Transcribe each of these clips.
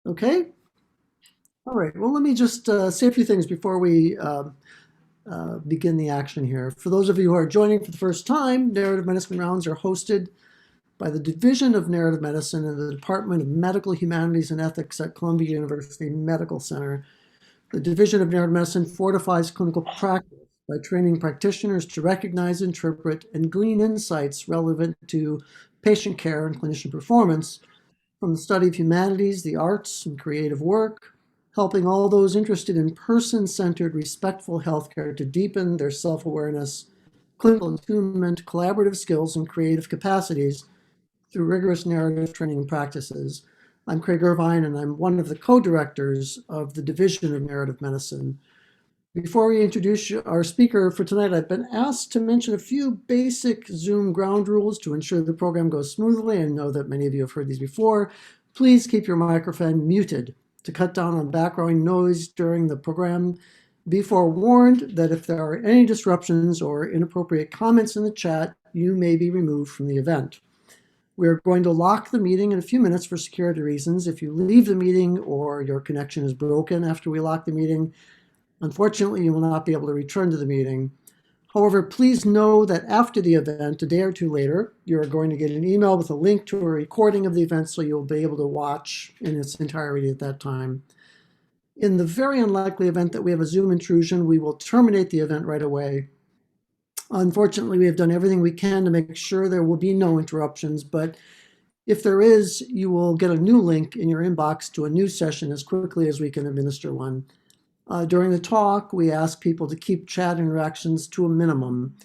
Okay. All right. Well, let me just say a few things before we begin the action here. For those of you who are joining for the first time, Narrative Medicine Rounds are hosted by the Division of Narrative Medicine and the Department of Medical Humanities and Ethics at Columbia University Medical Center. The Division of Narrative Medicine fortifies clinical practice by training practitioners to recognize, interpret, and glean insights relevant to patient care and clinician performance from the study of humanities, the arts, and creative work, helping all those interested in person-centered, respectful healthcare to deepen their self-awareness, clinical attunement, collaborative skills, and creative capacities through rigorous narrative training practices. I'm Craig Irvine, and I'm one of the co-directors of the Division of Narrative Medicine. Before we introduce our speaker for tonight, I've been asked to mention a few basic Zoom ground rules to ensure the program goes smoothly. I know that many of you have heard these before. Please keep your microphone muted to cut down on background noise during the program. Be forewarned that if there are any disruptions or inappropriate comments in the chat, you may be removed from the event. We're going to lock the meeting in a few minutes for security reasons. If you leave the meeting or your connection is broken after we lock the meeting, unfortunately, you will not be able to return to the meeting. However, please know that after the event, a day or two later, you're going to get an email with a link to a recording of the event, so you'll be able to watch in its entirety at that time. In the very unlikely event that we have a Zoom intrusion, we will terminate the event right away. Unfortunately, we have done everything we can to make sure there will be no interruptions, but if there is, you will get a new link in your inbox to a new session as quickly as we can administer one. During the talk, we ask people to keep chat interactions to a minimum.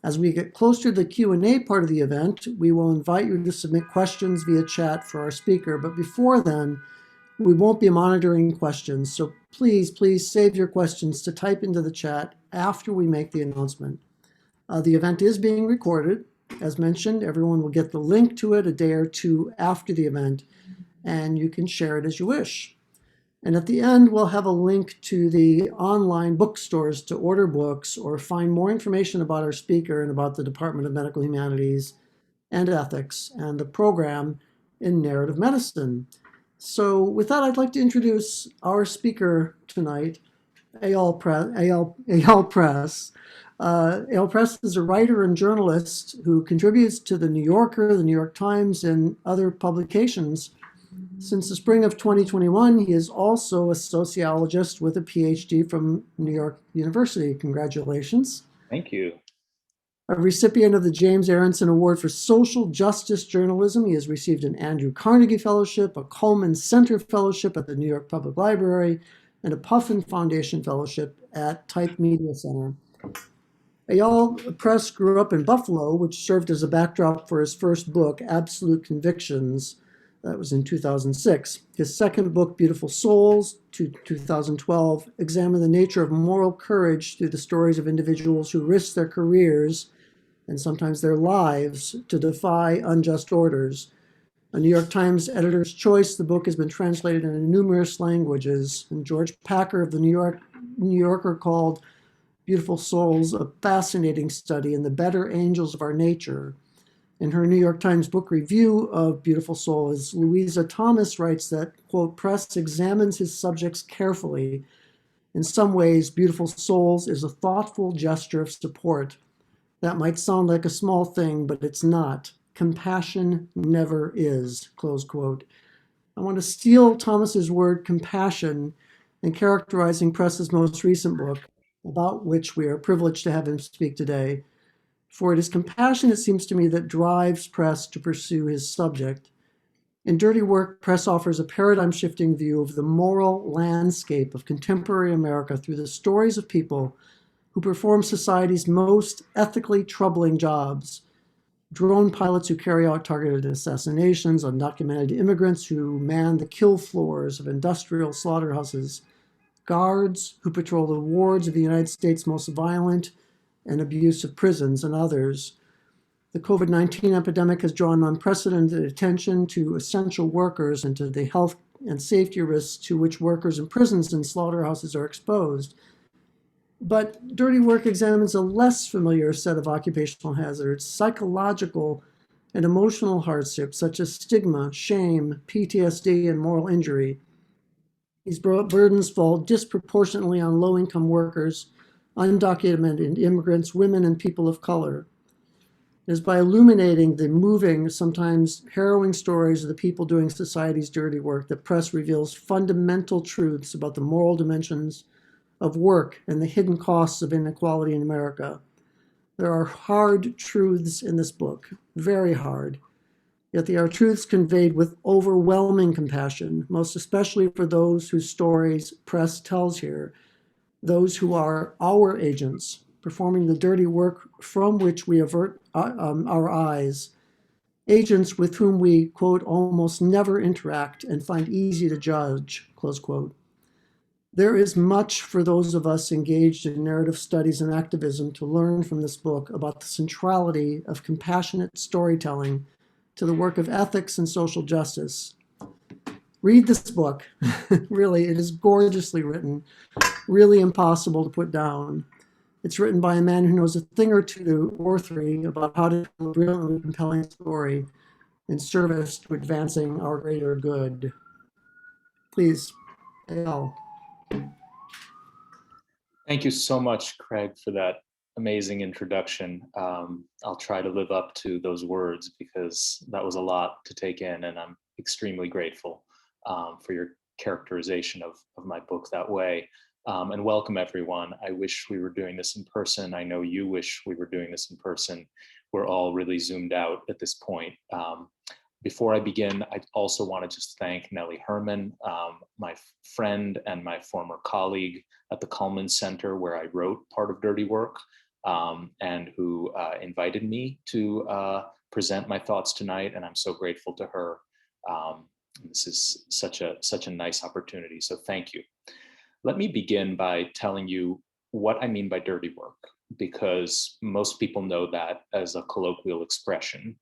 As we get closer to the Q&A part of the event, we will invite you to submit questions via chat for our speaker. But before then, we won't be monitoring questions. So please save your questions to type into the chat after we make the announcement. The event is being recorded. As mentioned, everyone will get the link to it a day or two after the event, and you can share it as you wish. And at the end, we'll have a link to the online bookstores to order books or find more information about our speaker and about the Department of Medical Humanities and Ethics and the program in narrative medicine. So with that, I'd like to introduce our speaker tonight, Eyal Press. Eyal Press is a writer and journalist who contributes to the New Yorker, the New York Times, and other publications. Since the spring of 2021, he is also a sociologist with a PhD from New York University. Congratulations. Thank you. A recipient of the James Aronson Award for Social Justice Journalism, he has received an Andrew Carnegie Fellowship, a Cullman Center Fellowship at the New York Public Library, and a Puffin Foundation Fellowship at Type Media Center. Eyal Press grew up in Buffalo, which served as a backdrop for his first book, Absolute Convictions. That was in 2006. His second book, Beautiful Souls, 2012, examined the nature of moral courage through the stories of individuals who risked their careers and sometimes their lives to defy unjust orders. A New York Times editor's choice, the book has been translated into numerous languages, and George Packer of the New Yorker called Beautiful Souls a fascinating study in the better angels of our nature. In her New York Times book review of Beautiful Souls, Louisa Thomas writes that, quote, Press examines his subjects carefully. In some ways, Beautiful Souls is a thoughtful gesture of support. That might sound like a small thing, but it's not. Compassion never is, close quote. I want to steal Thomas's word compassion in characterizing Press's most recent book, about which we are privileged to have him speak today. For it is compassion, it seems to me, that drives Press to pursue his subject. In Dirty Work, Press offers a paradigm-shifting view of the moral landscape of contemporary America through the stories of people who perform society's most ethically troubling jobs. Drone pilots who carry out targeted assassinations, undocumented immigrants who man the kill floors of industrial slaughterhouses, guards who patrol the wards of the United States' most violent and abusive prisons, and others. The COVID-19 epidemic has drawn unprecedented attention to essential workers and to the health and safety risks to which workers in prisons and slaughterhouses are exposed. But Dirty Work examines a less familiar set of occupational hazards, psychological and emotional hardships such as stigma, shame, PTSD, and moral injury. These burdens fall disproportionately on low-income workers, undocumented immigrants, women, and people of color. It is by illuminating the moving, sometimes harrowing stories of the people doing society's dirty work that Press reveals fundamental truths about the moral dimensions of work and the hidden costs of inequality in America. There are hard truths in this book, very hard, yet they are truths conveyed with overwhelming compassion, most especially for those whose stories Press tells here, those who are our agents, performing the dirty work from which we avert our eyes, agents with whom we, quote, almost never interact and find easy to judge, close quote. There is much for those of us engaged in narrative studies and activism to learn from this book about the centrality of compassionate storytelling to the work of ethics and social justice. Read this book. Really, it is gorgeously written, really impossible to put down. It's written by a man who knows a thing or two or three about how to tell a brilliantly compelling story in service to advancing our greater good. Please, Eyal. Thank you so much, Craig, for that amazing introduction. I'll try to live up to those words because that was a lot to take in, and I'm extremely grateful for your characterization of my book that way. And welcome, everyone. I wish we were doing this in person. I know you wish we were doing this in person. We're all really zoomed out at this point. Before I begin, I also want to just thank Nellie Herman, my friend and my former colleague at the Cullman Center, where I wrote part of Dirty Work, and who invited me to present my thoughts tonight. And I'm so grateful to her. This is such a nice opportunity. So thank you. Let me begin by telling you what I mean by dirty work, because most people know that as a colloquial expression.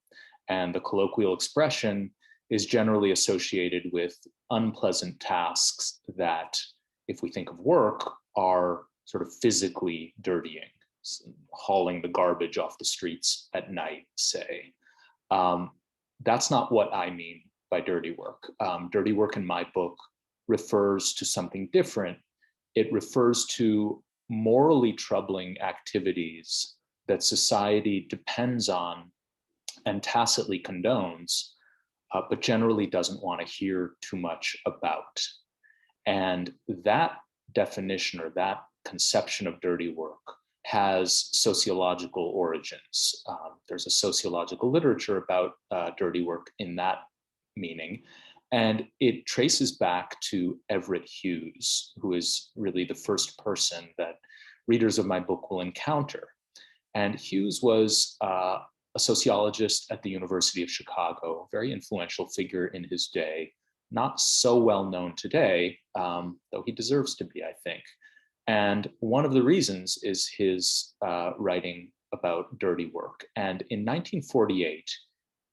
And the colloquial expression is generally associated with unpleasant tasks that, if we think of work, are sort of physically dirtying, hauling the garbage off the streets at night, say. That's not what I mean by dirty work. Dirty work in my book refers to something different. It refers to morally troubling activities that society depends on and tacitly condones, but generally doesn't want to hear too much about. And that definition, or that conception of dirty work, has sociological origins. There's a sociological literature about dirty work in that meaning, and it traces back to Everett Hughes, who is really the first person that readers of my book will encounter. And Hughes was a sociologist at the University of Chicago, very influential figure in his day, not so well known today, though he deserves to be, I think. And one of the reasons is his writing about dirty work. And in 1948,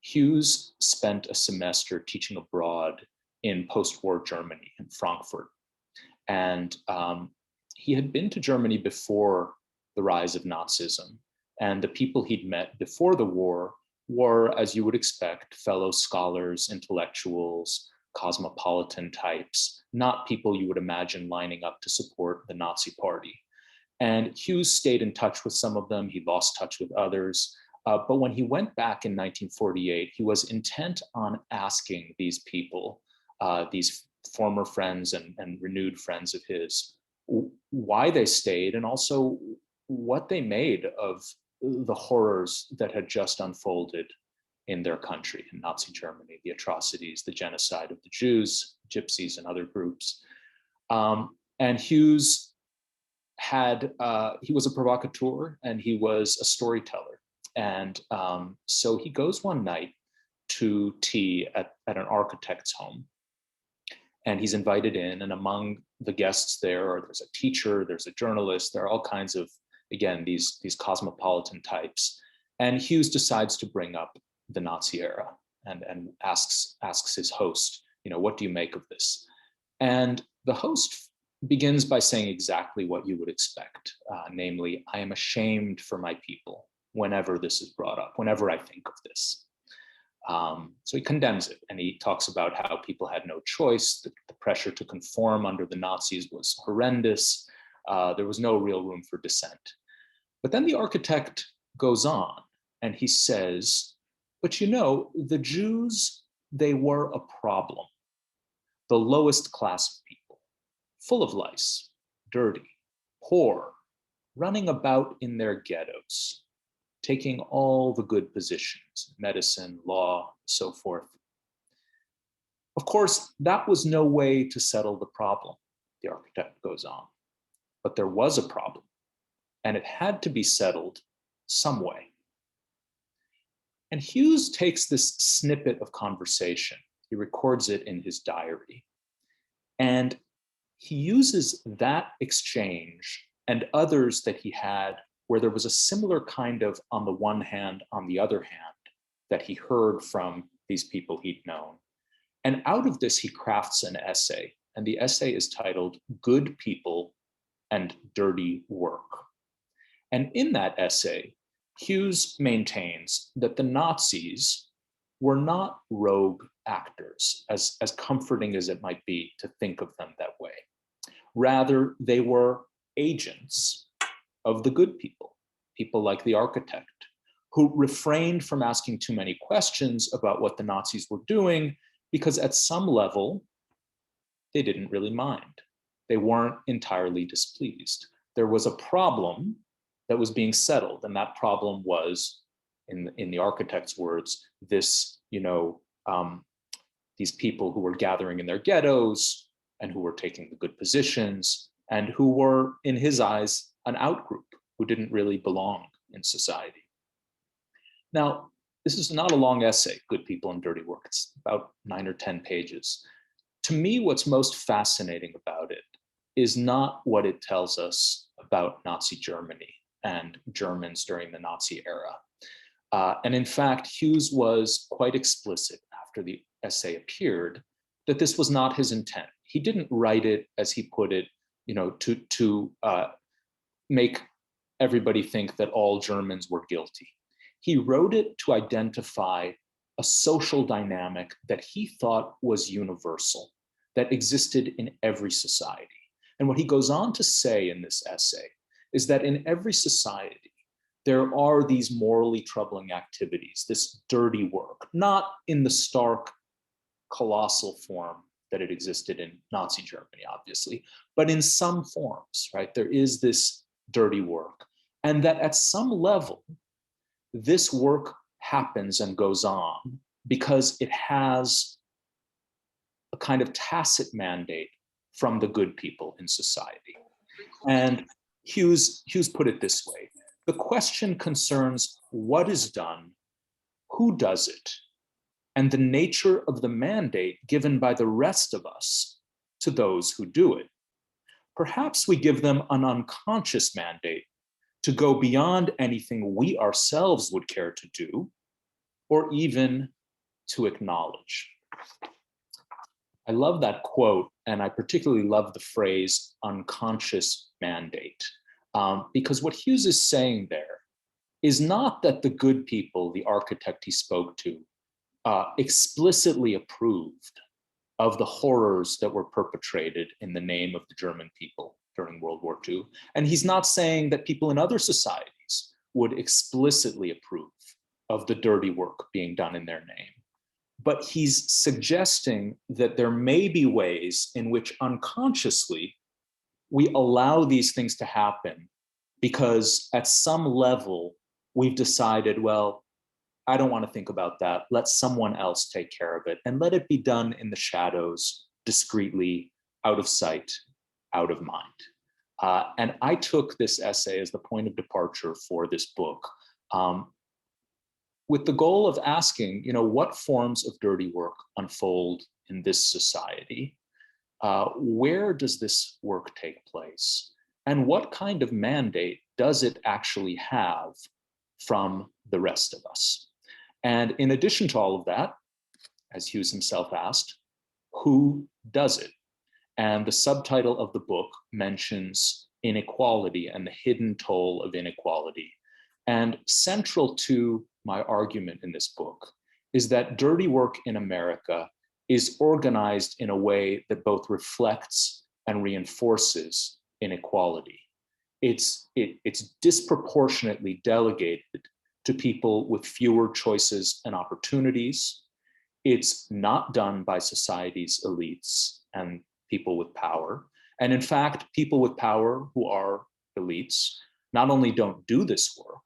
Hughes spent a semester teaching abroad in post-war Germany, in Frankfurt. And he had been to Germany before the rise of Nazism. And the people he'd met before the war were, as you would expect, fellow scholars, intellectuals, cosmopolitan types, not people you would imagine lining up to support the Nazi Party. And Hughes stayed in touch with some of them. He lost touch with others. But when he went back in 1948, he was intent on asking these people, these former friends and renewed friends of his, why they stayed, and also what they made of the horrors that had just unfolded in their country, in Nazi Germany, the atrocities, the genocide of the Jews, Gypsies, and other groups. And Hughes he was a provocateur, and he was a storyteller. And so he goes one night to tea at an architect's home, and he's invited in, and among the guests there's a teacher, there's a journalist, there are all kinds of, again, these cosmopolitan types. And Hughes decides to bring up the Nazi era and asks his host, what do you make of this? And the host begins by saying exactly what you would expect, namely, I am ashamed for my people whenever this is brought up, whenever I think of this. So he condemns it, and he talks about how people had no choice. The pressure to conform under the Nazis was horrendous. There was no real room for dissent. But then the architect goes on and he says, but you know, the Jews, they were a problem, the lowest class of people, full of lice, dirty, poor, running about in their ghettos, taking all the good positions, medicine, law, so forth. Of course, that was no way to settle the problem, the architect goes on. But there was a problem, and it had to be settled some way. And Hughes takes this snippet of conversation, he records it in his diary, and he uses that exchange and others that he had where there was a similar kind of on the one hand, on the other hand, that he heard from these people he'd known. And out of this, he crafts an essay, and the essay is titled Good People and Dirty Work. And in that essay, Hughes maintains that the Nazis were not rogue actors, as comforting as it might be to think of them that way. Rather, they were agents of the good people, people like the architect, who refrained from asking too many questions about what the Nazis were doing, because at some level, they didn't really mind. They weren't entirely displeased. There was a problem that was being settled, and that problem was, in the architect's words, this, these people who were gathering in their ghettos and who were taking the good positions and who were, in his eyes, an outgroup who didn't really belong in society. Now, this is not a long essay, Good People and Dirty Work. It's about 9 or 10 pages. To me, what's most fascinating about it is not what it tells us about Nazi Germany and Germans during the Nazi era. And in fact, Hughes was quite explicit after the essay appeared that this was not his intent. He didn't write it, as he put it, to make everybody think that all Germans were guilty. He wrote it to identify a social dynamic that he thought was universal, that existed in every society. And what he goes on to say in this essay is that in every society, there are these morally troubling activities, this dirty work, not in the stark, colossal form that it existed in Nazi Germany, obviously, but in some forms, right? There is this dirty work. And that at some level, this work happens and goes on because it has a kind of tacit mandate from the good people in society. And Hughes put it this way: the question concerns what is done, who does it, and the nature of the mandate given by the rest of us to those who do it. Perhaps we give them an unconscious mandate to go beyond anything we ourselves would care to do, or even to acknowledge. I love that quote, and I particularly love the phrase unconscious mandate, because what Hughes is saying there is not that the good people, the architect he spoke to, explicitly approved of the horrors that were perpetrated in the name of the German people during World War II. And he's not saying that people in other societies would explicitly approve of the dirty work being done in their name. But he's suggesting that there may be ways in which unconsciously we allow these things to happen because at some level we've decided, well, I don't want to think about that. Let someone else take care of it, and let it be done in the shadows, discreetly, out of sight, out of mind. And I took this essay as the point of departure for this book, with the goal of asking, what forms of dirty work unfold in this society? Where does this work take place? And what kind of mandate does it actually have from the rest of us? And in addition to all of that, as Hughes himself asked, who does it? And the subtitle of the book mentions inequality and the hidden toll of inequality. And central to my argument in this book is that dirty work in America is organized in a way that both reflects and reinforces inequality. It's disproportionately delegated to people with fewer choices and opportunities. It's not done by society's elites and people with power. And in fact, people with power who are elites not only don't do this work,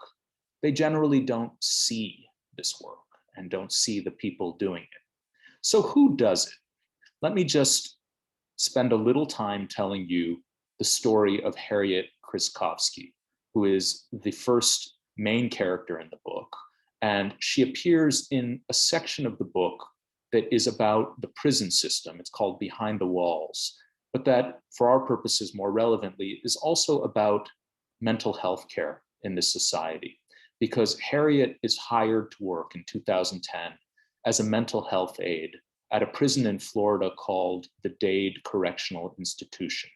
they generally don't see this work and don't see the people doing it. So who does it? Let me just spend a little time telling you the story of Harriet Krzyzkowski, who is the first main character in the book. And she appears in a section of the book that is about the prison system. It's called Behind the Walls, but that, for our purposes more relevantly, is also about mental health care in this society. Because Harriet is hired to work in 2010 as a mental health aide at a prison in Florida called the Dade Correctional Institution,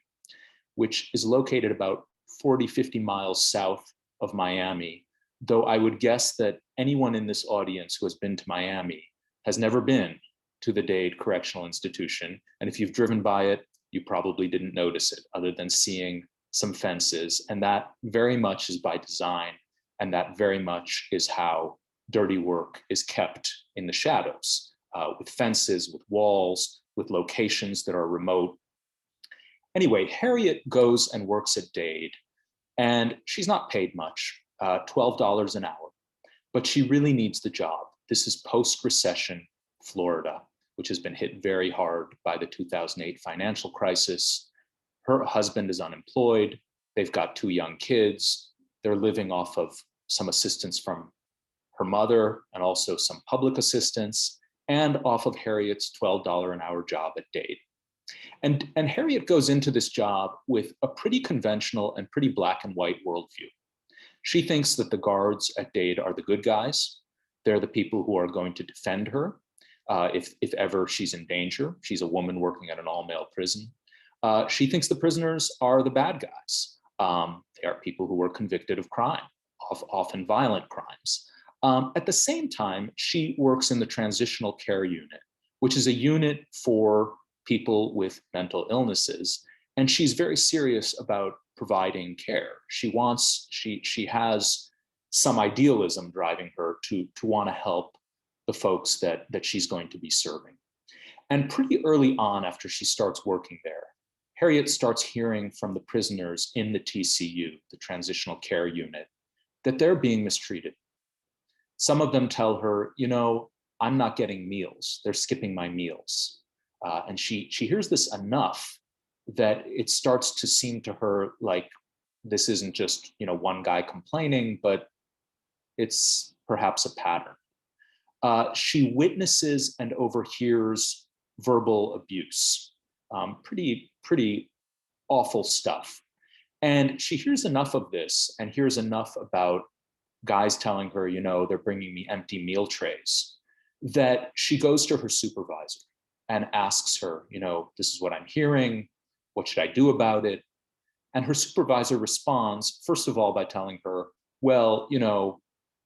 which is located about 40, 50 miles south of Miami, though I would guess that anyone in this audience who has been to Miami has never been to the Dade Correctional Institution. And if you've driven by it, you probably didn't notice it other than seeing some fences. And that very much is by design. And that very much is how dirty work is kept in the shadows, with fences, with walls, with locations that are remote. Anyway, Harriet goes and works at Dade, and she's not paid much, $12 an hour, but she really needs the job. This is post-recession Florida, which has been hit very hard by the 2008 financial crisis. Her husband is unemployed. They've got 2 young kids. They're living off of some assistance from her mother and also some public assistance, and off of Harriet's $12 an hour job at Dade. And Harriet goes into this job with a pretty conventional and pretty black and white worldview. She thinks that the guards at Dade are the good guys. They're the people who are going to defend her if ever she's in danger. She's a woman working at an all-male prison. She thinks the prisoners are the bad guys. They are people who were convicted of crime, often violent crimes. At the same time, she works in the transitional care unit, which is a unit for people with mental illnesses. And she's very serious about providing care. She has some idealism driving her to want to help the folks that she's going to be serving. And pretty early on, after she starts working there, Harriet starts hearing from the prisoners in the TCU, the transitional care unit, that they're being mistreated. Some of them tell her, I'm not getting meals. They're skipping my meals. And she hears this enough that it starts to seem to her like this isn't just one guy complaining, but it's perhaps a pattern. She witnesses and overhears verbal abuse, pretty awful stuff. And she hears enough of this and hears enough about guys telling her, they're bringing me empty meal trays, that she goes to her supervisor and asks her, this is what I'm hearing. What should I do about it? And her supervisor responds, first of all, by telling her, well,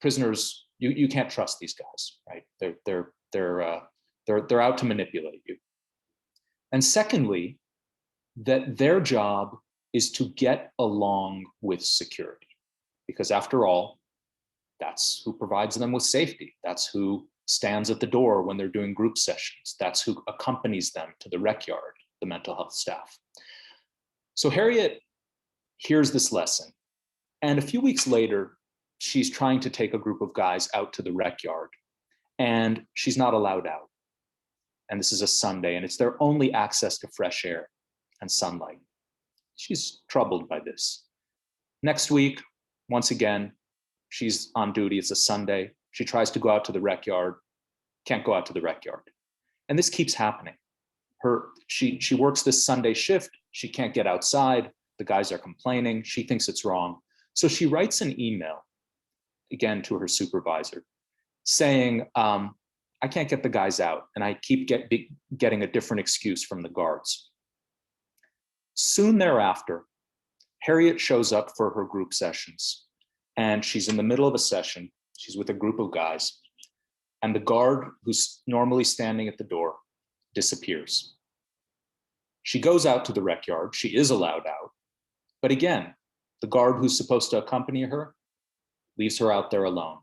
prisoners, you can't trust these guys, right? They're out to manipulate you. And secondly, that their job is to get along with security, because after all, that's who provides them with safety. That's who stands at the door when they're doing group sessions. That's who accompanies them to the rec yard, the mental health staff. So Harriet hears this lesson. And a few weeks later, she's trying to take a group of guys out to the rec yard, and she's not allowed out. And this is a Sunday, and it's their only access to fresh air and sunlight. She's troubled by this. Next week, once again, she's on duty. It's a Sunday. She tries to go out to the rec yard, can't go out to the rec yard. And this keeps happening. She works this Sunday shift. She can't get outside. The guys are complaining. She thinks it's wrong. So she writes an email, again, to her supervisor saying, I can't get the guys out, and I keep getting a different excuse from the guards. Soon thereafter, Harriet shows up for her group sessions, and she's in the middle of a session. She's with a group of guys, and the guard who's normally standing at the door disappears. She goes out to the rec yard. She is allowed out. But again, the guard who's supposed to accompany her leaves her out there alone.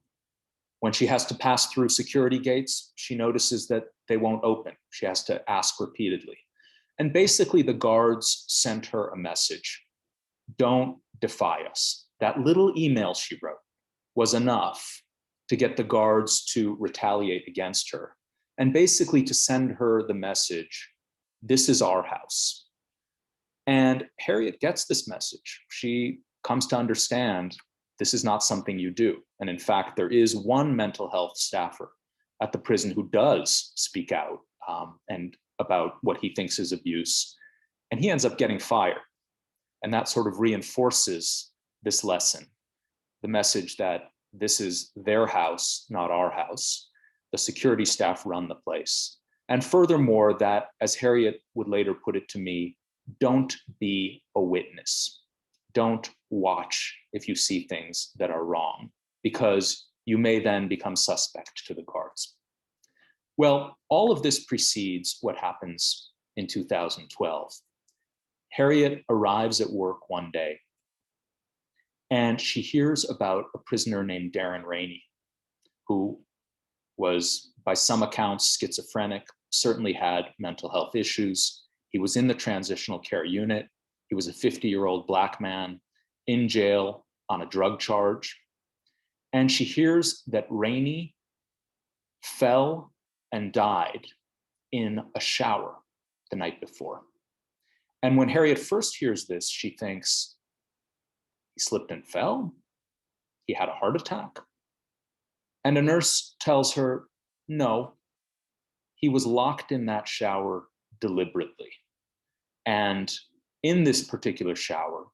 When she has to pass through security gates, she notices that they won't open. She has to ask repeatedly. And basically, the guards sent her a message: don't defy us. That little email she wrote was enough to get the guards to retaliate against her, and basically to send her the message, this is our house. And Harriet gets this message. She comes to understand this is not something you do. And in fact, there is one mental health staffer at the prison who does speak out and about what he thinks is abuse. And he ends up getting fired. And that sort of reinforces this lesson, the message that this is their house, not our house. The security staff run the place. And furthermore, that, as Harriet would later put it to me, don't be a witness. Don't watch if you see things that are wrong, because you may then become suspect to the guards. Well, all of this precedes what happens in 2012. Harriet arrives at work one day, and she hears about a prisoner named Darren Rainey, who was, by some accounts, schizophrenic, certainly had mental health issues. He was in the transitional care unit. He was a 50-year-old Black man in jail on a drug charge. And she hears that Rainey fell and died in a shower the night before. And when Harriet first hears this, she thinks, he slipped and fell? He had a heart attack? And a nurse tells her, no, he was locked in that shower deliberately. And in this particular shower,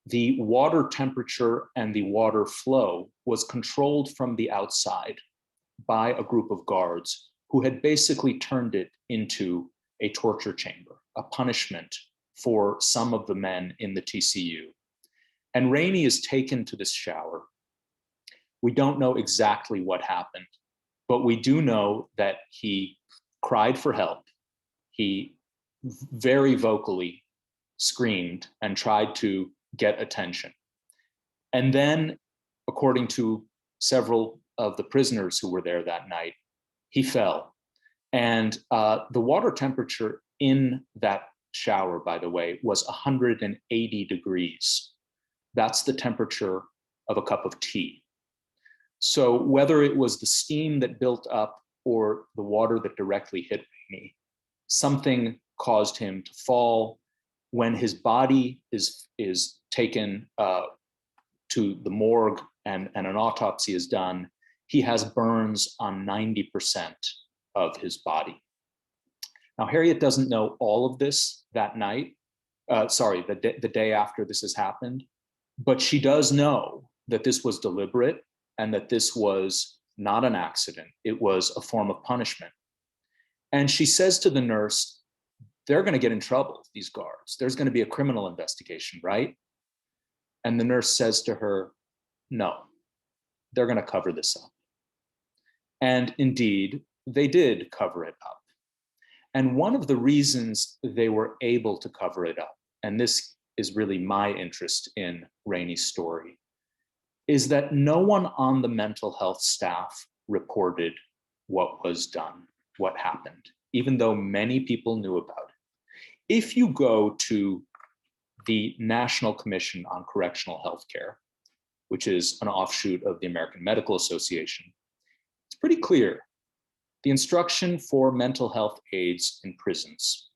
the water temperature and the water flow was controlled from the outside by a group of guards who had basically turned it into a torture chamber, a punishment for some of the men in the TCU. And Rainey is taken to this shower. We don't know exactly what happened, but we do know that he cried for help. He very vocally screamed and tried to get attention. And then, according to several of the prisoners who were there that night, he fell. And the water temperature in that shower, by the way, was 180 degrees. That's the temperature of a cup of tea. So whether it was the steam that built up or the water that directly hit me, something caused him to fall. When his body is taken to the morgue and an autopsy is done, he has burns on 90% of his body. Now, Harriet doesn't know all of this that night, the day after this has happened, but she does know that this was deliberate and that this was not an accident. It was a form of punishment. And she says to the nurse, they're going to get in trouble, these guards. There's going to be a criminal investigation, right? And the nurse says to her, no, they're going to cover this up. And indeed, they did cover it up. And one of the reasons they were able to cover it up, and this is really my interest in Rainey's story, is that no one on the mental health staff reported what was done, what happened, even though many people knew about it. If you go to the National Commission on Correctional Healthcare, which is an offshoot of the American Medical Association, it's pretty clear. The instruction for mental health aides in prisons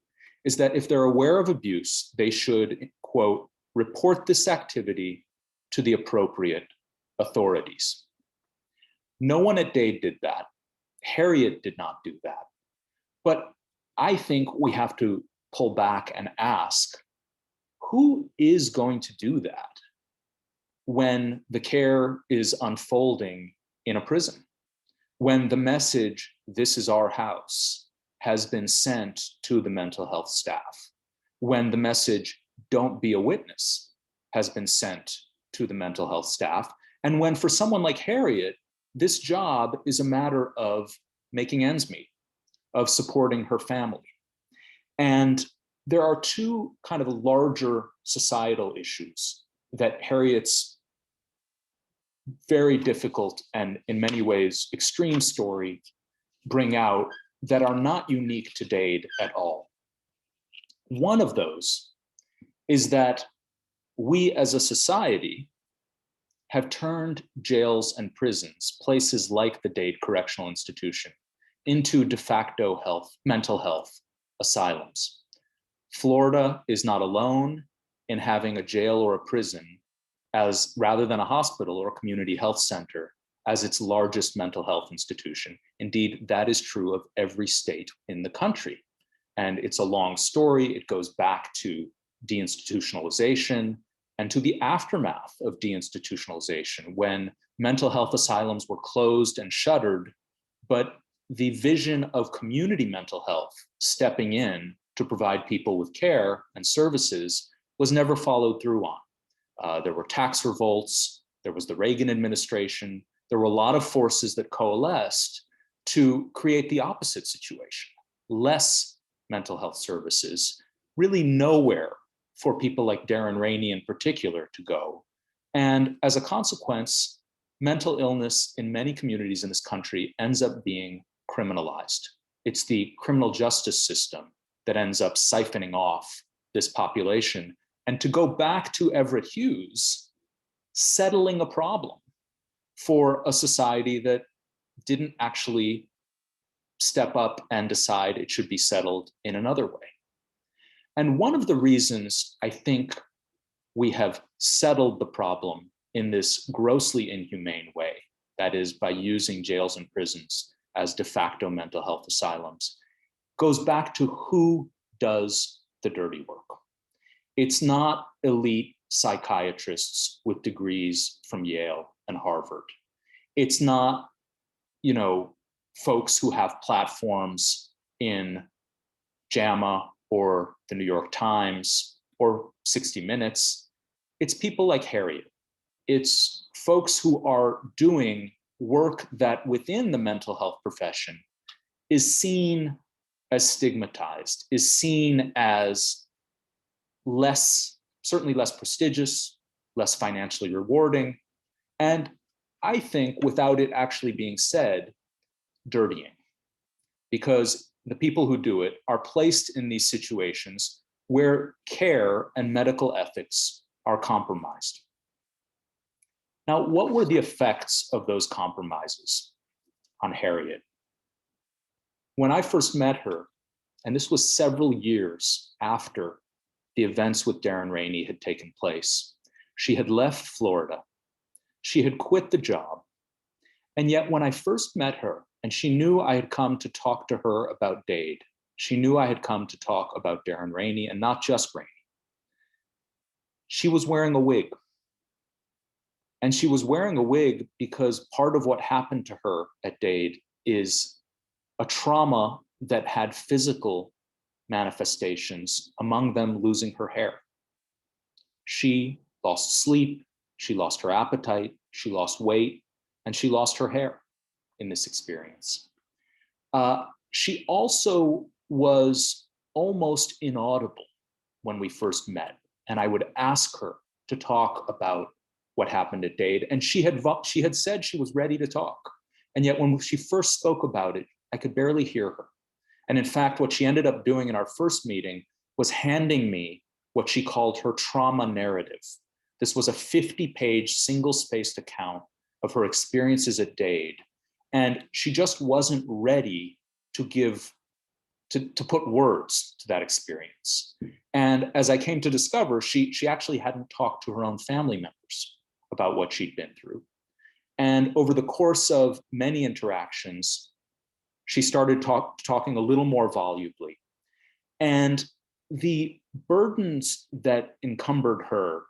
is that if they're aware of abuse, they should, quote, report this activity to the appropriate authorities. No one at Dade did that. Harriet did not do that. But I think we have to pull back and ask, who is going to do that when the care is unfolding in a prison? When the message, this is our house, has been sent to the mental health staff? When the message, don't be a witness, has been sent to the mental health staff? And when, for someone like Harriet, this job is a matter of making ends meet, of supporting her family. And there are two kind of larger societal issues that Harriet's very difficult and in many ways extreme story bring out that are not unique to Dade at all. One of those is that we as a society have turned jails and prisons, places like the Dade Correctional Institution, into de facto mental health asylums. Florida is not alone in having a jail or a prison as rather than a hospital or a community health center as its largest mental health institution. Indeed, that is true of every state in the country. And it's a long story. It goes back to deinstitutionalization and to the aftermath of deinstitutionalization when mental health asylums were closed and shuttered, but the vision of community mental health stepping in to provide people with care and services was never followed through on. There were tax revolts, there was the Reagan administration, there were a lot of forces that coalesced to create the opposite situation. Less mental health services, really nowhere for people like Darren Rainey in particular to go. And as a consequence, mental illness in many communities in this country ends up being criminalized. It's the criminal justice system that ends up siphoning off this population. And to go back to Everett Hughes, settling a problem for a society that didn't actually step up and decide it should be settled in another way. And one of the reasons I think we have settled the problem in this grossly inhumane way, that is by using jails and prisons as de facto mental health asylums, goes back to who does the dirty work. It's not elite psychiatrists with degrees from Yale and Harvard. It's not, folks who have platforms in JAMA or the New York Times or 60 Minutes. It's people like Harriet. It's folks who are doing work that within the mental health profession is seen as stigmatized, is seen as certainly less prestigious, less financially rewarding, and I think without it actually being said, dirtying. Because the people who do it are placed in these situations where care and medical ethics are compromised. Now, what were the effects of those compromises on Harriet? When I first met her, and this was several years after the events with Darren Rainey had taken place, she had left Florida. She had quit the job. And yet when I first met her, and she knew I had come to talk to her about Dade, she knew I had come to talk about Darren Rainey, and not just Rainey. She was wearing a wig. And she was wearing a wig because part of what happened to her at Dade is a trauma that had physical manifestations, among them losing her hair. She lost sleep, she lost her appetite, she lost weight, and she lost her hair in this experience. She also was almost inaudible when we first met, and I would ask her to talk about what happened at Dade, and she had said she was ready to talk, and yet when she first spoke about it, I could barely hear her. And in fact, what she ended up doing in our first meeting was handing me what she called her trauma narrative. This was a 50-page single-spaced account of her experiences at Dade, and she just wasn't ready to put words to that experience. And as I came to discover, she actually hadn't talked to her own family members about what she'd been through. And over the course of many interactions, she started talking a little more volubly. And the burdens that encumbered her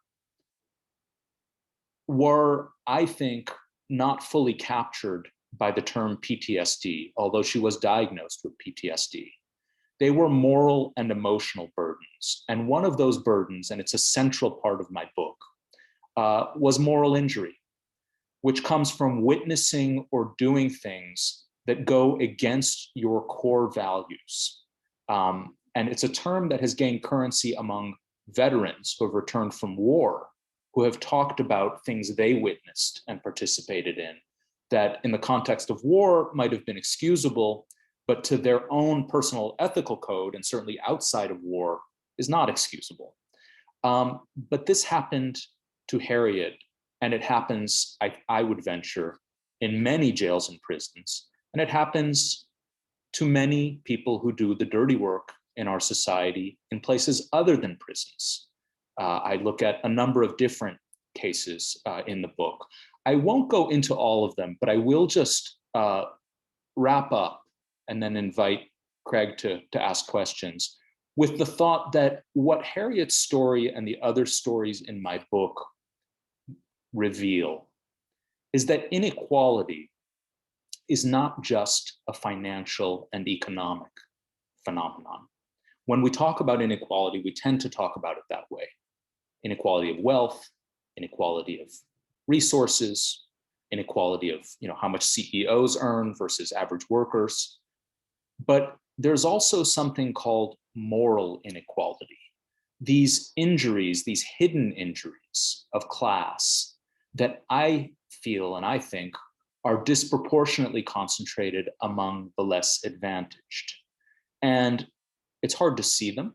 were, I think, not fully captured by the term PTSD, although she was diagnosed with PTSD. They were moral and emotional burdens. And one of those burdens, and it's a central part of my book, was moral injury. which comes from witnessing or doing things that go against your core values. And it's a term that has gained currency among veterans who have returned from war, who have talked about things they witnessed and participated in that in the context of war might have been excusable, but to their own personal ethical code, and certainly outside of war, is not excusable. But this happened to Harriet, and it happens, I would venture, in many jails and prisons, and it happens to many people who do the dirty work in our society in places other than prisons. I look at a number of different cases in the book. I won't go into all of them, but I will just wrap up and then invite Craig to ask questions with the thought that what Harriet's story and the other stories in my book reveal is that inequality is not just a financial and economic phenomenon. When we talk about inequality, we tend to talk about it that way. Inequality of wealth, inequality of resources, inequality of how much CEOs earn versus average workers. But there's also something called moral inequality. These injuries, these hidden injuries of class that I feel and I think are disproportionately concentrated among the less advantaged. And it's hard to see them.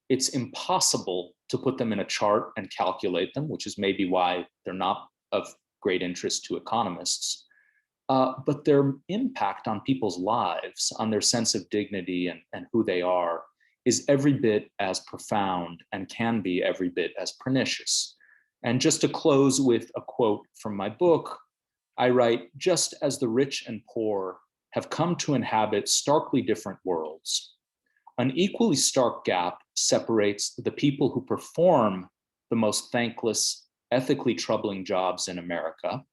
It's impossible to put them in a chart and calculate them, which is maybe why they're not of great interest to economists. But their impact on people's lives, on their sense of dignity and who they are, is every bit as profound and can be every bit as pernicious. And just to close with a quote from my book, I write, just as the rich and poor have come to inhabit starkly different worlds, an equally stark gap separates the people who perform the most thankless, ethically troubling jobs in America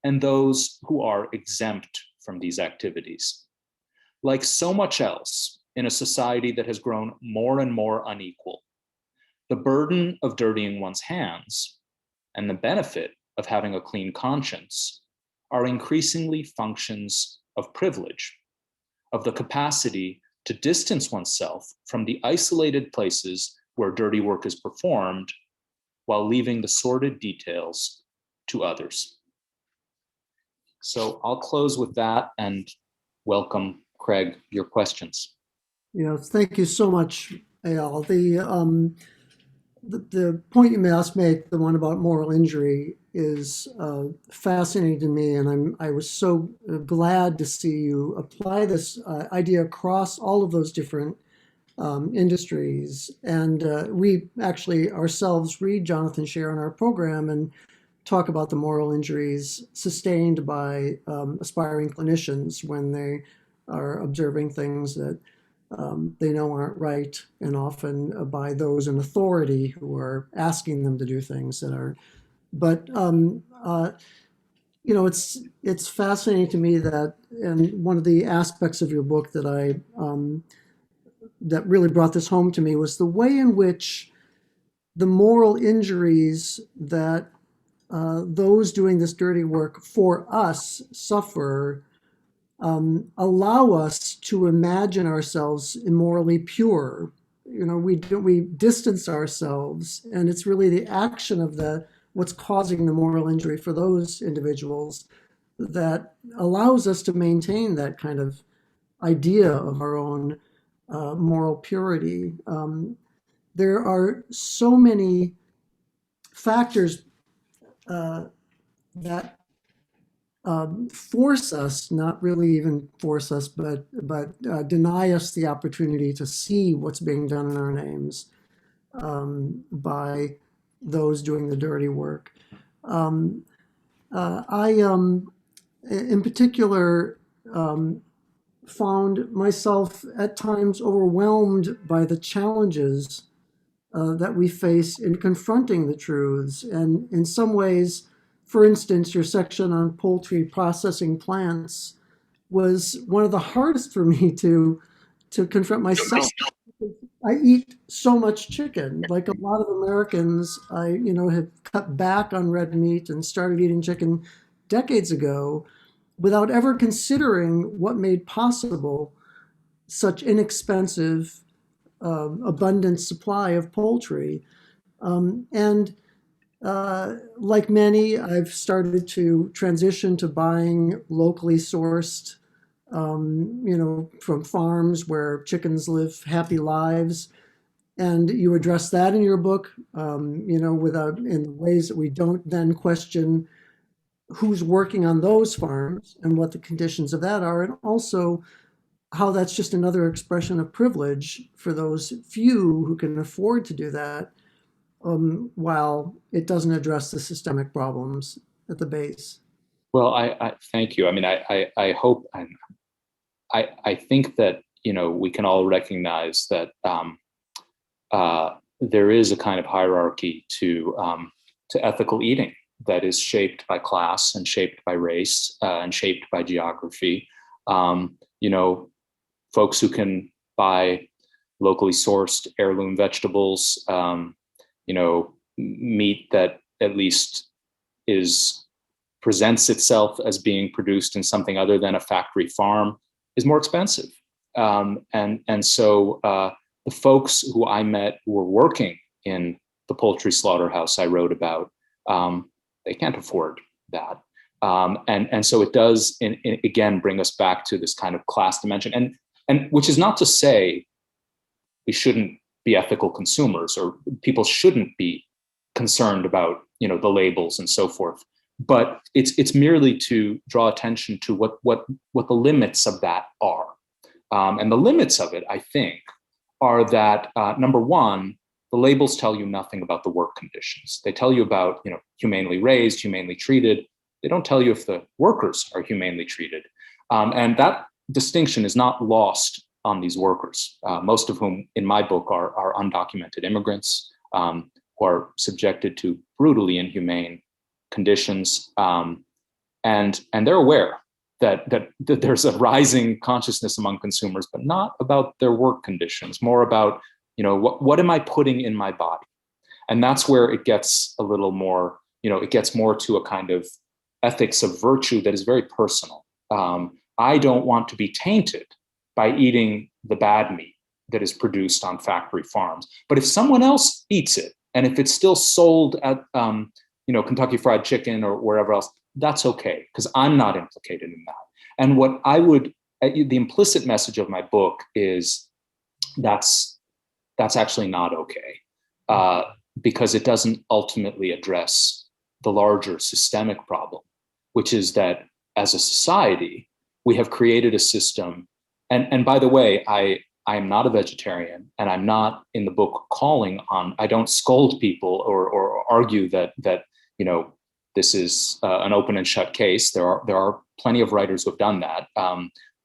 and those who are exempt from these activities. Like so much else in a society that has grown more and more unequal, the burden of dirtying one's hands and the benefit of having a clean conscience are increasingly functions of privilege, of the capacity to distance oneself from the isolated places where dirty work is performed while leaving the sordid details to others. So I'll close with that and welcome, Craig, your questions. Thank you so much, Eyal. The point you must make, the one about moral injury, is fascinating to me, and I was so glad to see you apply this idea across all of those different industries. And we actually ourselves read Jonathan Sher in our program and talk about the moral injuries sustained by aspiring clinicians when they are observing things that they know aren't right, and often by those in authority who are asking them to do things that are. But it's fascinating to me that, and one of the aspects of your book that that really brought this home to me was the way in which the moral injuries that those doing this dirty work for us suffer allow us to imagine ourselves immorally pure. We distance ourselves, and it's really the action of what's causing the moral injury for those individuals that allows us to maintain that kind of idea of our own moral purity. There are so many factors that force us, not really even force us, but deny us the opportunity to see what's being done in our names by those doing the dirty work. I, in particular, found myself at times overwhelmed by the challenges that we face in confronting the truths. And in some ways, for instance, your section on poultry processing plants was one of the hardest for me to confront myself. I eat so much chicken. Like a lot of Americans, I have cut back on red meat and started eating chicken decades ago without ever considering what made possible such inexpensive, abundant supply of poultry. And like many, I've started to transition to buying locally sourced, from farms where chickens live happy lives. And you address that in your book, without in ways that we don't then question who's working on those farms and what the conditions of that are, and also how that's just another expression of privilege for those few who can afford to do that, while it doesn't address the systemic problems at the base. Well, I thank you. I mean, I hope and I think that we can all recognize that there is a kind of hierarchy to ethical eating that is shaped by class and shaped by race and shaped by geography. You know, folks who can buy locally sourced heirloom vegetables, meat that at least presents itself as being produced in something other than a factory farm is more expensive. So the folks who I met who were working in the poultry slaughterhouse I wrote about, they can't afford that. And so it does, again, bring us back to this kind of class dimension, and which is not to say we shouldn't be ethical consumers or people shouldn't be concerned about the labels and so forth, but it's merely to draw attention to what the limits of that are. And the limits of it, I think, are that number one, the labels tell you nothing about the work conditions. They tell you about humanely raised, humanely treated. They don't tell you if the workers are humanely treated, and that distinction is not lost on these workers, most of whom in my book are undocumented immigrants who are subjected to brutally inhumane conditions, and they're aware that there's a rising consciousness among consumers, but not about their work conditions, more about what am I putting in my body, and that's where it gets a little more, it gets more to a kind of ethics of virtue that is very personal. I don't want to be tainted by eating the bad meat that is produced on factory farms. But if someone else eats it, and if it's still sold at Kentucky Fried Chicken or wherever else, that's okay, because I'm not implicated in that. And what the implicit message of my book is that's actually not okay, because it doesn't ultimately address the larger systemic problem, which is that as a society, we have created a system. And by the way, I am not a vegetarian, and I'm not in the book calling on, I don't scold people or argue that this is an open and shut case. There are plenty of writers who have done that.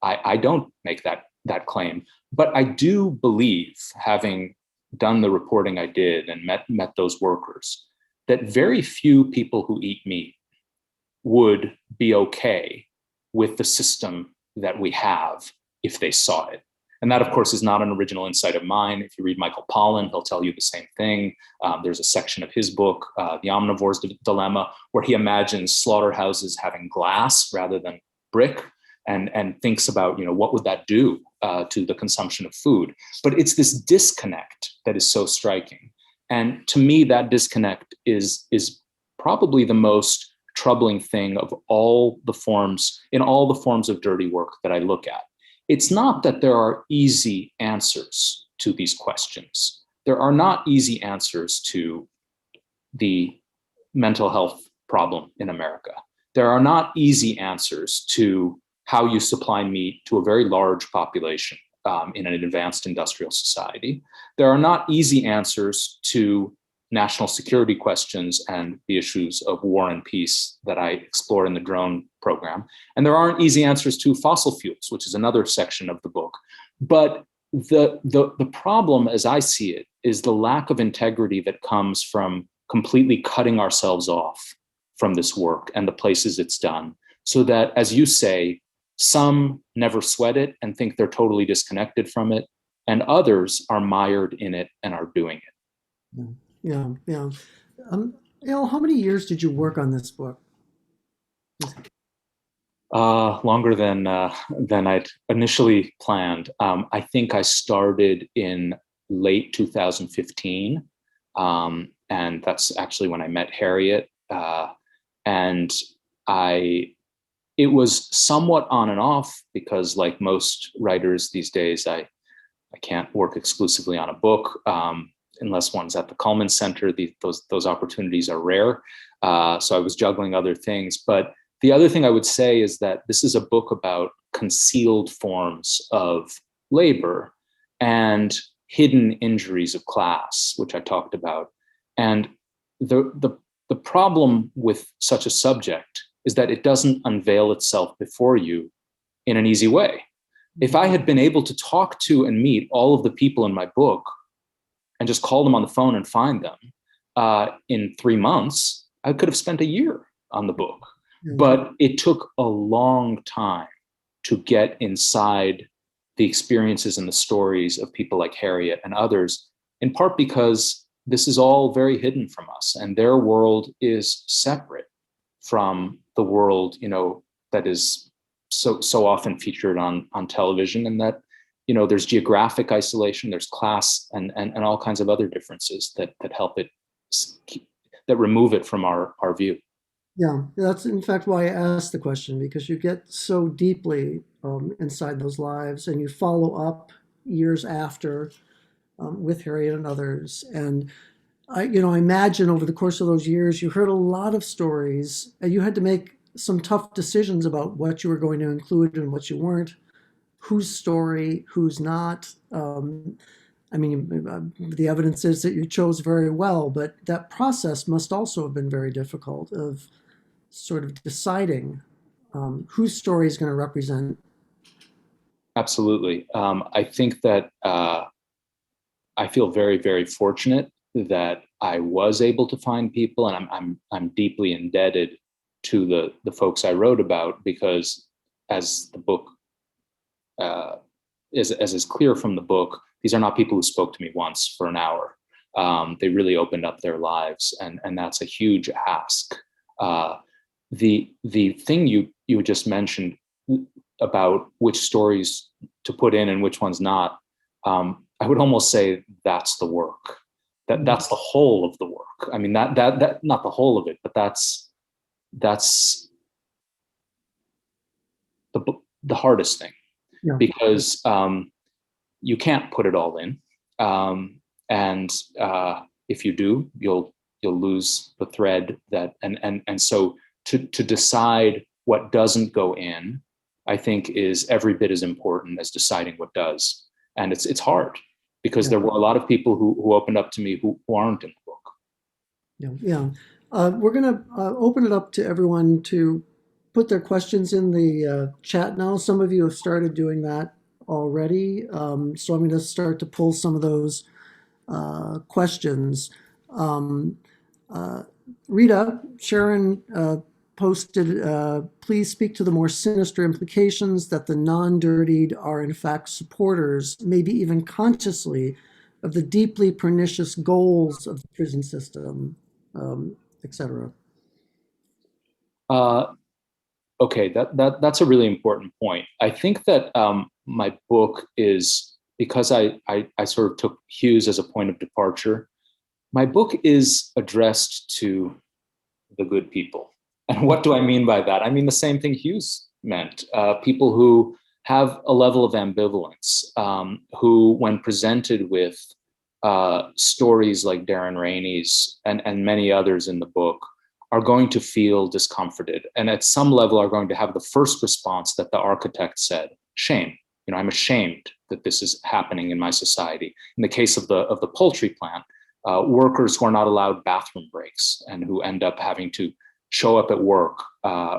I don't make that claim, but I do believe, having done the reporting I did and met those workers, that very few people who eat meat would be okay with the system that we have if they saw it. And that, of course, is not an original insight of mine. If you read Michael Pollan, he'll tell you the same thing. There's a section of his book, The Omnivore's Dilemma, where he imagines slaughterhouses having glass rather than brick, and thinks about, what would that do to the consumption of food? But it's this disconnect that is so striking. And to me, that disconnect is probably the most troubling thing of all the forms of dirty work that I look at. It's not that there are easy answers to these questions. There are not easy answers to the mental health problem in America. There are not easy answers to how you supply meat to a very large population in an advanced industrial society. There are not easy answers to national security questions and the issues of war and peace that I explore in the drone program. And there aren't easy answers to fossil fuels, which is another section of the book. But the problem, as I see it, is the lack of integrity that comes from completely cutting ourselves off from this work and the places it's done, so that, as you say, some never sweat it and think they're totally disconnected from it, and others are mired in it and are doing it. Yeah, yeah. Al, how many years did you work on this book? Longer than I'd initially planned. I think I started in late 2015, and that's actually when I met Harriet. And I it was somewhat on and off because, like most writers these days, I can't work exclusively on a book unless one's at the Cullman Center. Those opportunities are rare. So I was juggling other things. But the other thing I would say is that this is a book about concealed forms of labor and hidden injuries of class, which I talked about. And the problem with such a subject is that it doesn't unveil itself before you in an easy way. If I had been able to talk to and meet all of the people in my book and just call them on the phone and find them in 3 months, I could have spent a year on the book. But it took a long time to get inside the experiences and the stories of people like Harriet and others, in part because this is all very hidden from us, and their world is separate from the world, that is so often featured on television, and that, there's geographic isolation, there's class, and all kinds of other differences that help it, that remove it from our view. Yeah, that's in fact why I asked the question, because you get so deeply inside those lives, and you follow up years after with Harriet and others. And I imagine over the course of those years, you heard a lot of stories, and you had to make some tough decisions about what you were going to include and what you weren't, whose story, who's not. The evidence is that you chose very well, but that process must also have been very difficult of sort of deciding whose story is going to represent. Absolutely. I think that I feel very, very fortunate that I was able to find people, and I'm deeply indebted to the folks I wrote about, because as the book as is clear from the book, these are not people who spoke to me once for an hour. They really opened up their lives, and that's a huge ask. The thing you just mentioned about which stories to put in and which ones not, I would almost say that's the work. That's the whole of the work. I mean, that not the whole of it, but that's the hardest thing. Yeah. Because you can't put it all in, and if you do, you'll lose the thread. And so to decide what doesn't go in, I think, is every bit as important as deciding what does. And it's hard, because there were a lot of people who opened up to me who aren't in the book. Yeah. We're going to open it up to everyone to put their questions in the chat now. Some of you have started doing that already. So I'm going to start to pull some of those questions. Rita, Sharon posted, please speak to the more sinister implications that the non-dirtied are in fact supporters, maybe even consciously, of the deeply pernicious goals of the prison system, etc. Okay, that's a really important point. I think that my book is, because I sort of took Hughes as a point of departure, my book is addressed to the good people. And what do I mean by that? I mean the same thing Hughes meant. People who have a level of ambivalence, who, when presented with stories like Darren Rainey's and many others in the book, are going to feel discomforted, and at some level are going to have the first response that the architect said: shame. I'm ashamed that this is happening in my society. In the case of the poultry plant, workers who are not allowed bathroom breaks and who end up having to show up at work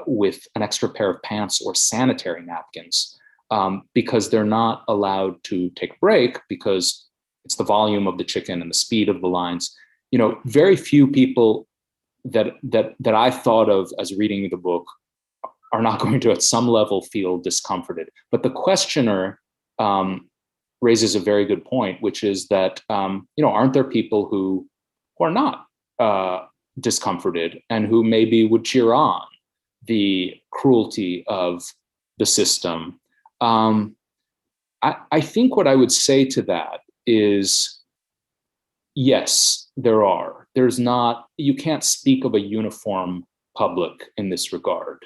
with an extra pair of pants or sanitary napkins because they're not allowed to take a break because it's the volume of the chicken and the speed of the lines. Very few people that I thought of as reading the book are not going to, at some level, feel discomforted. But the questioner raises a very good point, which is that aren't there people who are not discomforted and who maybe would cheer on the cruelty of the system. I think what I would say to that is, yes, there are. There's not, you can't speak of a uniform public in this regard.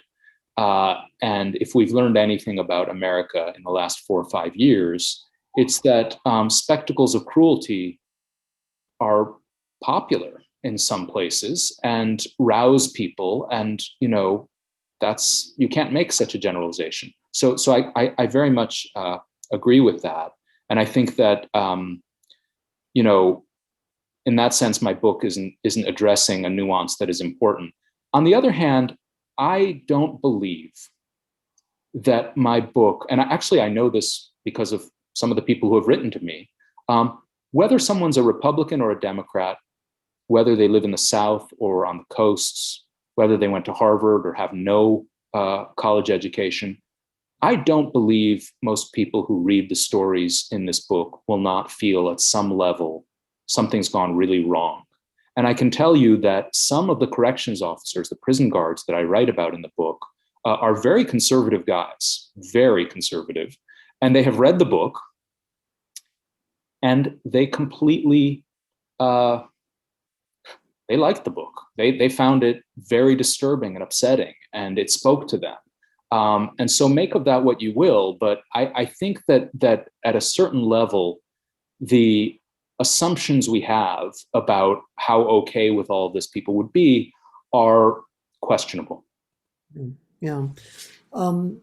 And if we've learned anything about America in the last 4 or 5 years, it's that spectacles of cruelty are popular in some places and rouse people. And, that's, you can't make such a generalization. So I very much agree with that. And I think that, in that sense, my book isn't addressing a nuance that is important. On the other hand, I don't believe that my book, and actually I know this because of some of the people who have written to me, whether someone's a Republican or a Democrat, whether they live in the South or on the coasts, whether they went to Harvard or have no college education, I don't believe most people who read the stories in this book will not feel at some level something's gone really wrong. And I can tell you that some of the corrections officers, the prison guards that I write about in the book, are very conservative guys, very conservative. And they have read the book and they completely, they liked the book. They found it very disturbing and upsetting, and it spoke to them. And so make of that what you will, but I think that at a certain level, the assumptions we have about how okay with all of this people would be are questionable. Yeah.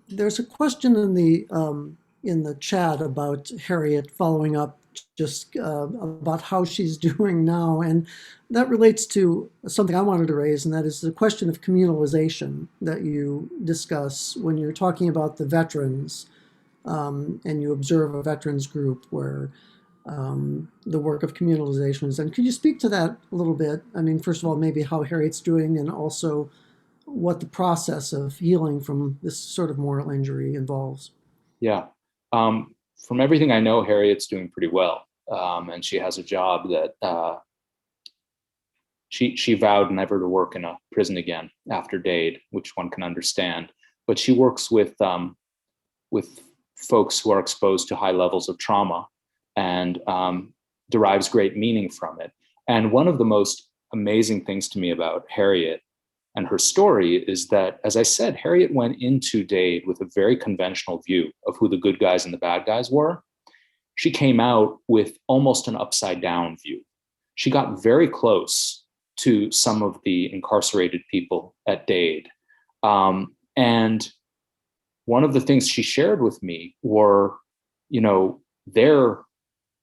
There's a question in the chat about Harriet, following up just about how she's doing now, and that relates to something I wanted to raise, and that is the question of communalization that you discuss when you're talking about the veterans, and you observe a veterans group where the work of communalizations. And could you speak to that a little bit? I mean, first of all, maybe how Harriet's doing, and also what the process of healing from this sort of moral injury involves. Yeah. From everything I know, Harriet's doing pretty well. And she has a job that she vowed never to work in a prison again after Dade, which one can understand. But she works with folks who are exposed to high levels of trauma and derives great meaning from it. And one of the most amazing things to me about Harriet and her story is that, as I said, Harriet went into Dade with a very conventional view of who the good guys and the bad guys were. She came out with almost an upside down view. She got very close to some of the incarcerated people at Dade. And one of the things she shared with me were, their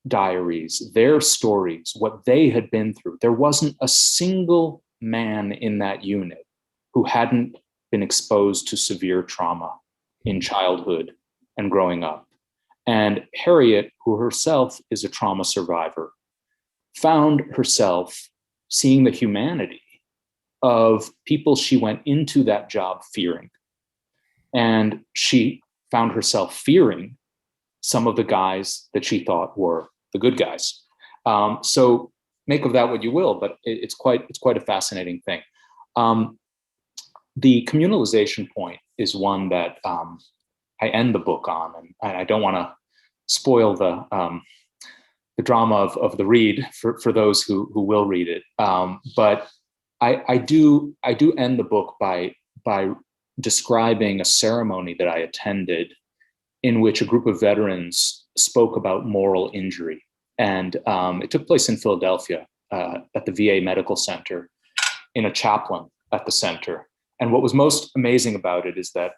diaries, their stories, what they had been through. There wasn't a single man in that unit who hadn't been exposed to severe trauma in childhood and growing up. And Harriet, who herself is a trauma survivor, found herself seeing the humanity of people she went into that job fearing. And she found herself fearing some of the guys that she thought were the good guys. So make of that what you will, but it's quite a fascinating thing. The communalization point is one that I end the book on, and I don't want to spoil the drama of the read for those who will read it. But I do end the book by describing a ceremony that I attended in which a group of veterans spoke about moral injury. And it took place in Philadelphia at the VA Medical Center in a chaplain at the center. And what was most amazing about it is that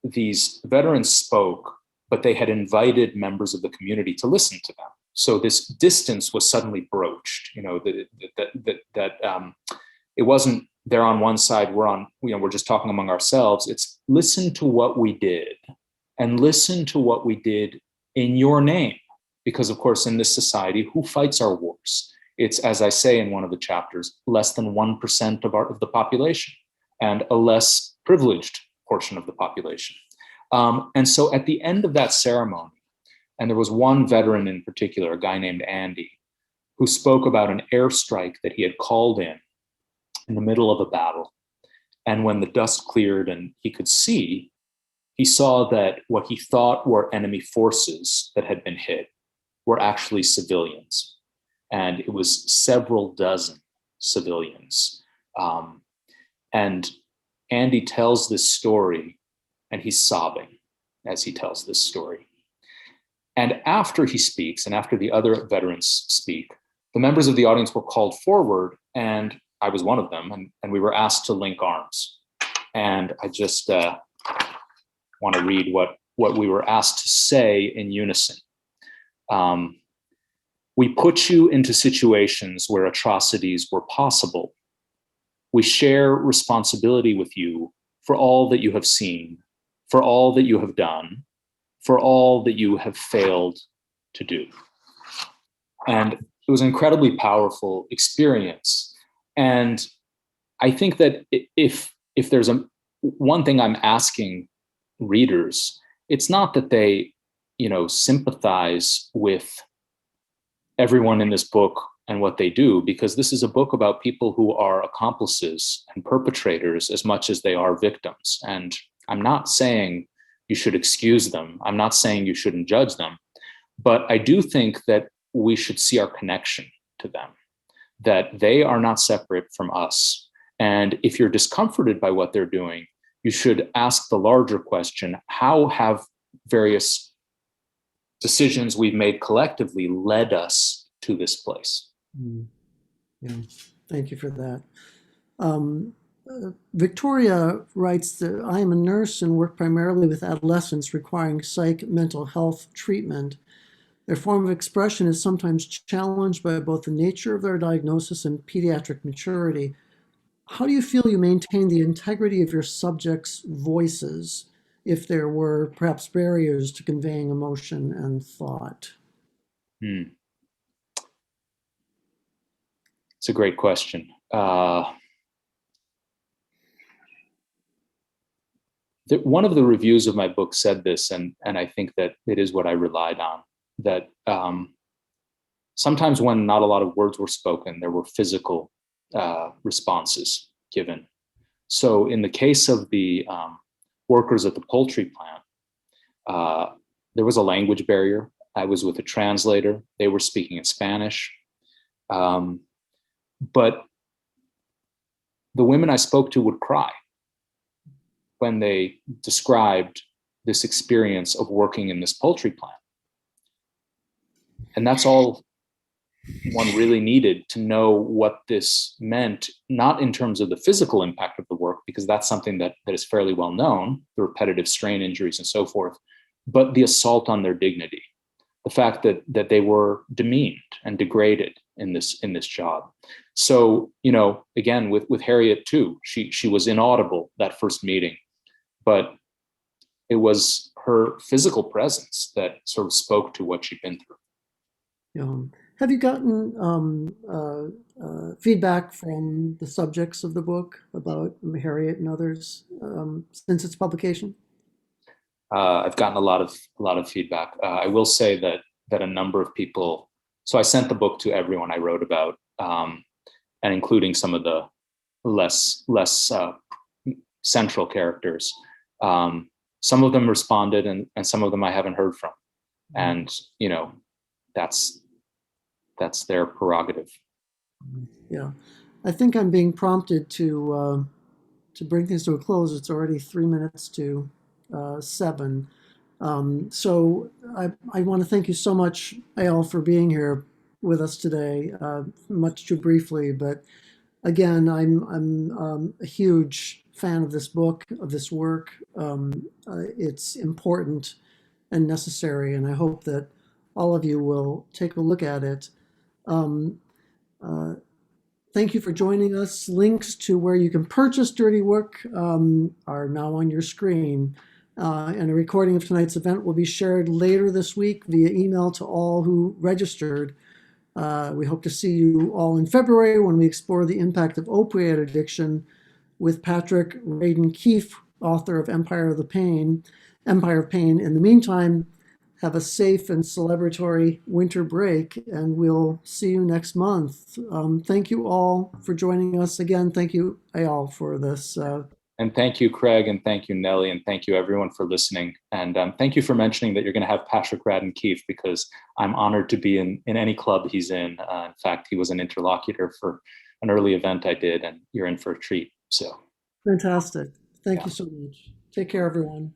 these veterans spoke, but they had invited members of the community to listen to them. So this distance was suddenly broached, that it wasn't they're on one side, we're just talking among ourselves. It's listen to what we did, and listen to what we did in your name. Because of course, in this society, who fights our wars? It's, as I say in one of the chapters, less than 1% of the population, and a less privileged portion of the population. And so at the end of that ceremony, and there was one veteran in particular, a guy named Andy, who spoke about an airstrike that he had called in the middle of a battle. And when the dust cleared and he could see, he saw that what he thought were enemy forces that had been hit were actually civilians. And it was several dozen civilians. And Andy tells this story, and he's sobbing as he tells this story. And after he speaks, and after the other veterans speak, the members of the audience were called forward, and I was one of them, and we were asked to link arms. And I just want to read what we were asked to say in unison. We put you into situations where atrocities were possible. We share responsibility with you for all that you have seen, for all that you have done, for all that you have failed to do. And it was an incredibly powerful experience. And I think that if there's one thing I'm asking readers, it's not that they, sympathize with everyone in this book and what they do, because this is a book about people who are accomplices and perpetrators as much as they are victims. And I'm not saying you should excuse them. I'm not saying you shouldn't judge them. But I do think that we should see our connection to them, that they are not separate from us. And if you're discomforted by what they're doing, you should ask the larger question: how have various decisions we've made collectively led us to this place? Yeah, thank you for that. Victoria writes that I am a nurse and work primarily with adolescents requiring psych mental health treatment. Their form of expression is sometimes challenged by both the nature of their diagnosis and pediatric maturity. How do you feel you maintain the integrity of your subjects' voices if there were perhaps barriers to conveying emotion and thought? It's a great question. One of the reviews of my book said this, and I think that it is what I relied on, that sometimes when not a lot of words were spoken, there were physical responses given. So in the case of the workers at the poultry plant, there was a language barrier. I was with a translator. They were speaking in Spanish. But the women I spoke to would cry when they described this experience of working in this poultry plant. And that's all one really needed to know what this meant, not in terms of the physical impact of the work, because that's something that is fairly well known, the repetitive strain injuries and so forth, but the assault on their dignity, the fact that they were demeaned and degraded in this job. So, again, with Harriet too, she was inaudible that first meeting, but it was her physical presence that sort of spoke to what she'd been through. Yeah. Have you gotten feedback from the subjects of the book about Harriet and others since its publication? I've gotten a lot of feedback. I will say that a number of people. So I sent the book to everyone I wrote about, and including some of the less central characters. Some of them responded, and some of them I haven't heard from, and that's their prerogative. Yeah, I think I'm being prompted to bring things to a close. It's already 3 minutes to 7. So I want to thank you so much, Eyal, for being here with us today. Much too briefly, but again, I'm a huge fan of this book, of this work. It's important and necessary, and I hope that all of you will take a look at it. Thank you for joining us. Links to where you can purchase Dirty Work are now on your screen. And a recording of tonight's event will be shared later this week via email to all who registered. We hope to see you all in February when we explore the impact of opioid addiction with Patrick Radden Keefe, author of Empire of Pain. In the meantime, have a safe and celebratory winter break, and we'll see you next month. Thank you all for joining us again. Thank you, Eyal, for this. And thank you, Craig, and thank you, Nellie, and thank you, everyone, for listening. And thank you for mentioning that you're going to have Patrick Radden Keefe, because I'm honored to be in any club he's in. In fact, he was an interlocutor for an early event I did, and you're in for a treat. So, Fantastic. Thank yeah. you so much. Take care, everyone.